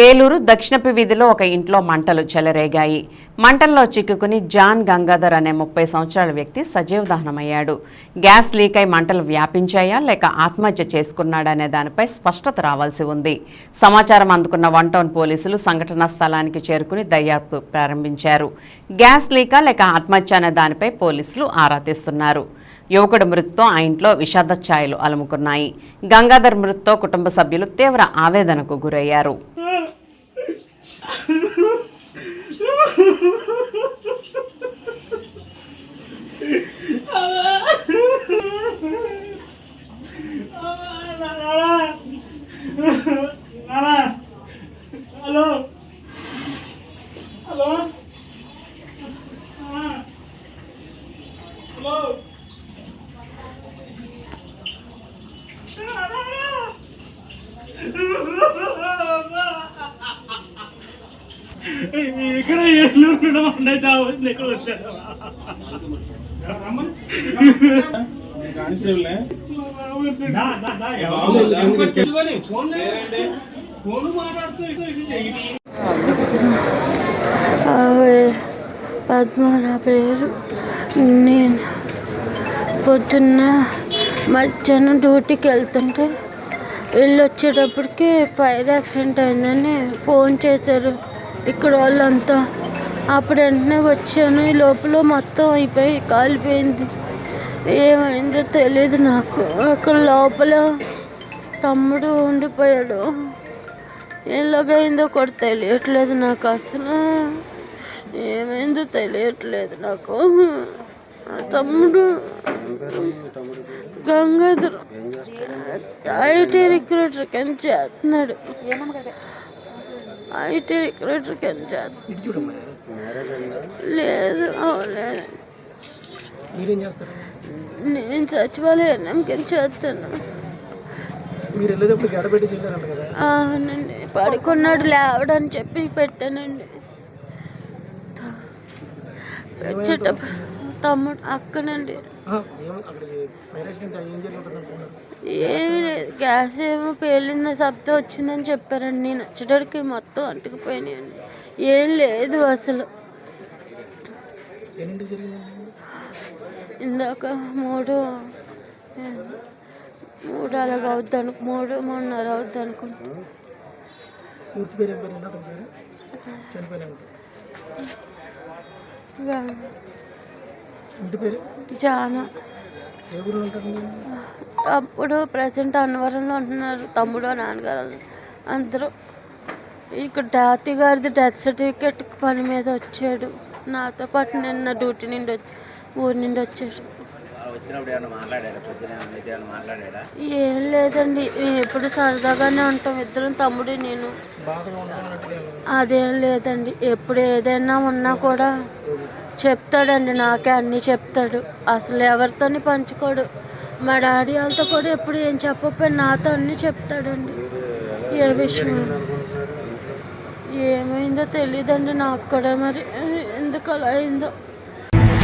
ఏలూరు దక్షిణపు వీధిలో ఒక ఇంట్లో మంటలు చెలరేగాయి. మంటల్లో చిక్కుకుని జాన్ గంగాధర్ అనే 30 సంవత్సరాల వ్యక్తి సజీవ దహనమయ్యాడు. గ్యాస్ లీక్ అయి మంటలు వ్యాపించాయా లేక ఆత్మహత్య చేసుకున్నాడనే దానిపై స్పష్టత రావాల్సి ఉంది. సమాచారం అందుకున్న 1 టౌన్ పోలీసులు సంఘటనా స్థలానికి చేరుకుని దర్యాప్తు ప్రారంభించారు. గ్యాస్ లీకా లేక ఆత్మహత్య అనే దానిపై పోలీసులు ఆరా తీస్తున్నారు. యువకుడి మృతితో ఆ ఇంట్లో విషాద ఛాయలు అలుముకున్నాయి. గంగాధర్ మృతితో కుటుంబ సభ్యులు తీవ్ర ఆవేదనకు గురయ్యారు. హలో హలో హలో ఇక్కడ ఏలూరు అన్నయ్య చావచ్చు ఎక్కడ వచ్చాను పద్మ నా పేరు. నేను పొద్దున్న మధ్యాహ్నం డ్యూటీకి వెళ్తుంటే వెళ్ళొచ్చేటప్పటికి ఫైర్ యాక్సిడెంట్ అయిందని ఫోన్ చేశారు ఇక్కడ వాళ్ళంతా. అప్పుడు వెంటనే వచ్చాను. ఈ లోపల మొత్తం అయిపోయి కాలిపోయింది. ఏమైందో తెలియదు నాకు. అక్కడ లోపల తమ్ముడు ఉండిపోయాడు. ఎలాగైందో కూడా తెలియట్లేదు నాకు. అసలు ఏమైందో తెలియట్లేదు నాకు. తమ్ముడు గంగాధర్ ఐటీ రిక్రూటర్ కింద చేస్తున్నాడు. ఐటీ రిక్రూటర్ కింద చేస్తున్నాడు. లేదు అవలేదు. నేను సచివాలయం కింద చేస్తాను. అవునండి, పడుకున్నాడు లేవడని చెప్పి పెట్టానండి. వచ్చేటప్పుడు తమ్ముడు అక్కనండి. ఏమి లేదు, గ్యాస్ ఏమో పేలింది, శబ్దం వచ్చిందని చెప్పారండి. నేను వచ్చేటప్పటికి మొత్తం అంటుకుపోయినాయండి. ఏం లేదు అసలు. ఇందాక మూడు అలాగ అవుద్ది 3:30 అవుద్ది అనుకుంటా. జాను. అప్పుడు ప్రజెంట్ అన్నవరంలో ఉంటున్నారు. తమ్ముడు నాన్నగారు అందరూ. ఇక్కడ తాతయ్య గారిది డెత్ సర్టిఫికేట్ పని మీద వచ్చాడు. నాతో పాటు నిన్న డ్యూటీ నుండి ఊరి నుండి వచ్చాడు. ఏం లేదండి, ఎప్పుడు సరదాగానే ఉంటాం ఇద్దరం, తమ్ముడు నేను. అదేం లేదండి, ఎప్పుడు ఏదైనా ఉన్నా కూడా చెప్తాడండి. నాకే అన్నీ చెప్తాడు. అసలు ఎవరితోని పంచుకోడు. మా డాడీ వాళ్ళతో కూడా ఎప్పుడు ఏం చెప్పకపోయినా నాతో అన్నీ చెప్తాడండి. ఏ విషయం ఏమైందో తెలియదండి నాకు కూడా. మరి ఎందుకు అలా అయిందో.